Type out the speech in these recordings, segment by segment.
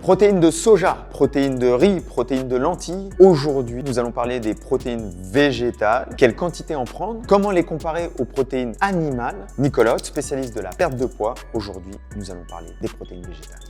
Protéines de soja, protéines de riz, protéines de lentilles. Aujourd'hui, nous allons parler des protéines végétales. Quelle quantité en prendre? Comment les comparer aux protéines animales? Nicolas, spécialiste de la perte de poids. Aujourd'hui, nous allons parler des protéines végétales.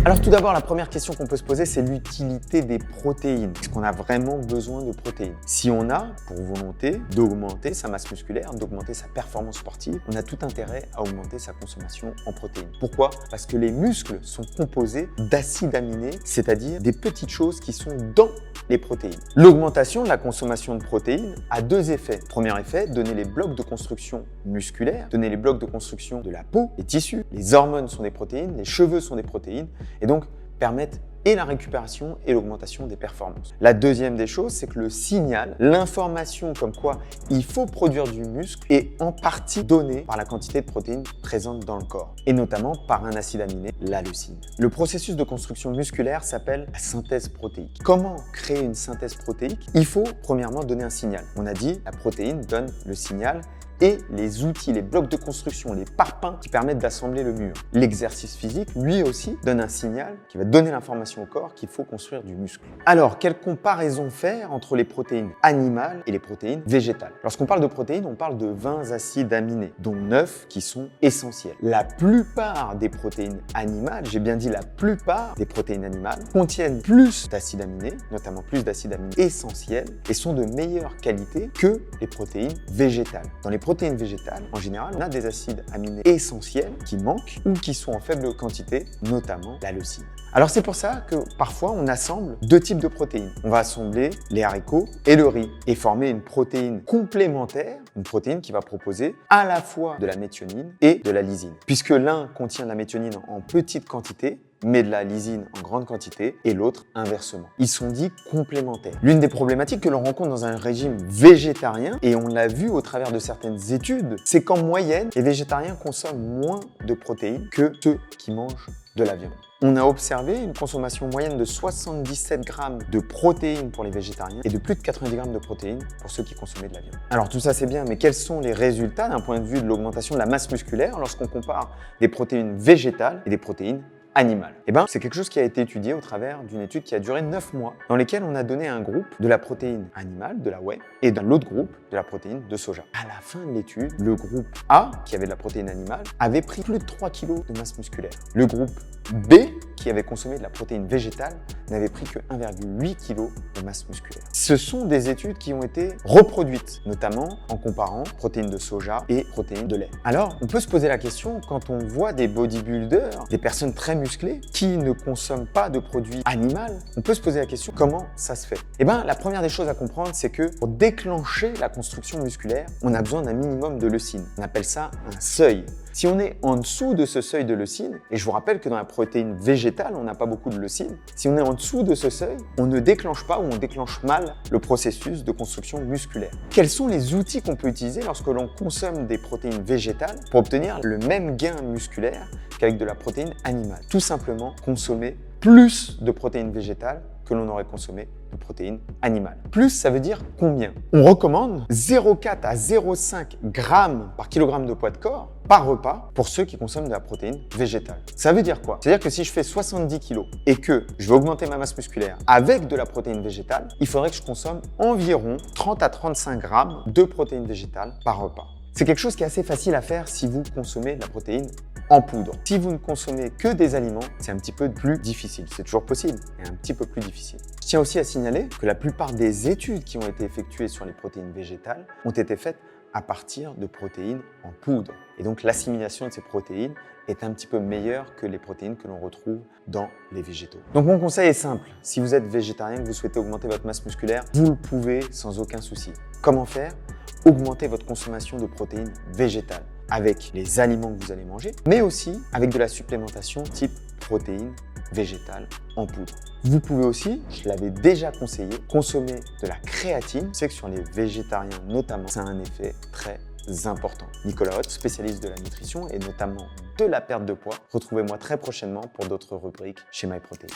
Alors tout d'abord, la première question qu'on peut se poser, c'est l'utilité des protéines. Est-ce qu'on a vraiment besoin de protéines? Si on a pour volonté d'augmenter sa masse musculaire, d'augmenter sa performance sportive, on a tout intérêt à augmenter sa consommation en protéines. Pourquoi? Parce que les muscles sont composés d'acides aminés, c'est-à-dire des petites choses qui sont dans les protéines. L'augmentation de la consommation de protéines a deux effets. Premier effet, donner les blocs de construction musculaire, donner les blocs de construction de la peau, les tissus. Les hormones sont des protéines, les cheveux sont des protéines, et donc permettent et la récupération et l'augmentation des performances. La deuxième des choses, c'est que le signal, l'information comme quoi il faut produire du muscle est en partie donnée par la quantité de protéines présentes dans le corps, et notamment par un acide aminé, la leucine. Le processus de construction musculaire s'appelle la synthèse protéique. Comment créer une synthèse protéique? Il faut premièrement donner un signal. On a dit la protéine donne le signal et les outils, les blocs de construction, les parpaings qui permettent d'assembler le mur. L'exercice physique, lui aussi, donne un signal qui va donner l'information au corps qu'il faut construire du muscle. Alors, quelle comparaison faire entre les protéines animales et les protéines végétales? Lorsqu'on parle de protéines, on parle de 20 acides aminés, dont 9 qui sont essentiels. La plupart des protéines animales, j'ai bien dit la plupart des protéines animales, contiennent plus d'acides aminés, notamment plus d'acides aminés essentiels, et sont de meilleure qualité que les protéines végétales. Dans les protéines végétales, en général, on a des acides aminés essentiels qui manquent ou qui sont en faible quantité, notamment la leucine. Alors c'est pour ça que parfois on assemble deux types de protéines. On va assembler les haricots et le riz et former une protéine complémentaire, une protéine qui va proposer à la fois de la méthionine et de la lysine. Puisque l'un contient de la méthionine en petite quantité, mais de la lysine en grande quantité, et l'autre inversement. Ils sont dits complémentaires. L'une des problématiques que l'on rencontre dans un régime végétarien, et on l'a vu au travers de certaines études, c'est qu'en moyenne, les végétariens consomment moins de protéines que ceux qui mangent de la viande. On a observé une consommation moyenne de 77 grammes de protéines pour les végétariens et de plus de 90 grammes de protéines pour ceux qui consommaient de la viande. Alors tout ça c'est bien, mais quels sont les résultats d'un point de vue de l'augmentation de la masse musculaire lorsqu'on compare des protéines végétales et des protéines animales? Eh bien, c'est quelque chose qui a été étudié au travers d'une étude qui a duré 9 mois, dans lesquelles on a donné à un groupe de la protéine animale, de la whey, et dans l'autre groupe de la protéine de soja. À la fin de l'étude, le groupe A, qui avait de la protéine animale, avait pris plus de 3 kg de masse musculaire. Le groupe B, qui avait consommé de la protéine végétale, n'avait pris que 1,8 kg de masse musculaire. Ce sont des études qui ont été reproduites, notamment en comparant protéines de soja et protéines de lait. Alors, on peut se poser la question, quand on voit des bodybuilders, des personnes très musclées, qui ne consomment pas de produits animaux, on peut se poser la question, comment ça se fait? Eh bien, la première des choses à comprendre, c'est que pour déclencher la construction musculaire, on a besoin d'un minimum de leucine. On appelle ça un seuil. Si on est en dessous de ce seuil de leucine, et je vous rappelle que dans la protéine végétale, on n'a pas beaucoup de leucine, si on est en dessous de ce seuil, on ne déclenche pas ou on déclenche mal le processus de construction musculaire. Quels sont les outils qu'on peut utiliser lorsque l'on consomme des protéines végétales pour obtenir le même gain musculaire qu'avec de la protéine animale? Tout simplement consommer plus de protéines végétales que l'on aurait consommé de protéines animales. Plus, ça veut dire combien? On recommande 0,4 à 0,5 grammes par kilogramme de poids de corps par repas pour ceux qui consomment de la protéine végétale. Ça veut dire quoi? C'est-à-dire que si je fais 70 kg et que je veux augmenter ma masse musculaire avec de la protéine végétale, il faudrait que je consomme environ 30 à 35 grammes de protéines végétales par repas. C'est quelque chose qui est assez facile à faire si vous consommez de la protéine en poudre. Si vous ne consommez que des aliments, c'est un petit peu plus difficile. C'est toujours possible, mais un petit peu plus difficile. Je tiens aussi à signaler que la plupart des études qui ont été effectuées sur les protéines végétales ont été faites à partir de protéines en poudre. Et donc l'assimilation de ces protéines est un petit peu meilleure que les protéines que l'on retrouve dans les végétaux. Donc mon conseil est simple, si vous êtes végétarien, que vous souhaitez augmenter votre masse musculaire, vous le pouvez sans aucun souci. Comment faire? Augmentez votre consommation de protéines végétales avec les aliments que vous allez manger, mais aussi avec de la supplémentation type protéines végétales en poudre. Vous pouvez aussi, je l'avais déjà conseillé, consommer de la créatine. Je sais que sur les végétariens notamment, ça a un effet très important. Nicolas Hoth, spécialiste de la nutrition et notamment de la perte de poids. Retrouvez-moi très prochainement pour d'autres rubriques chez MyProtein.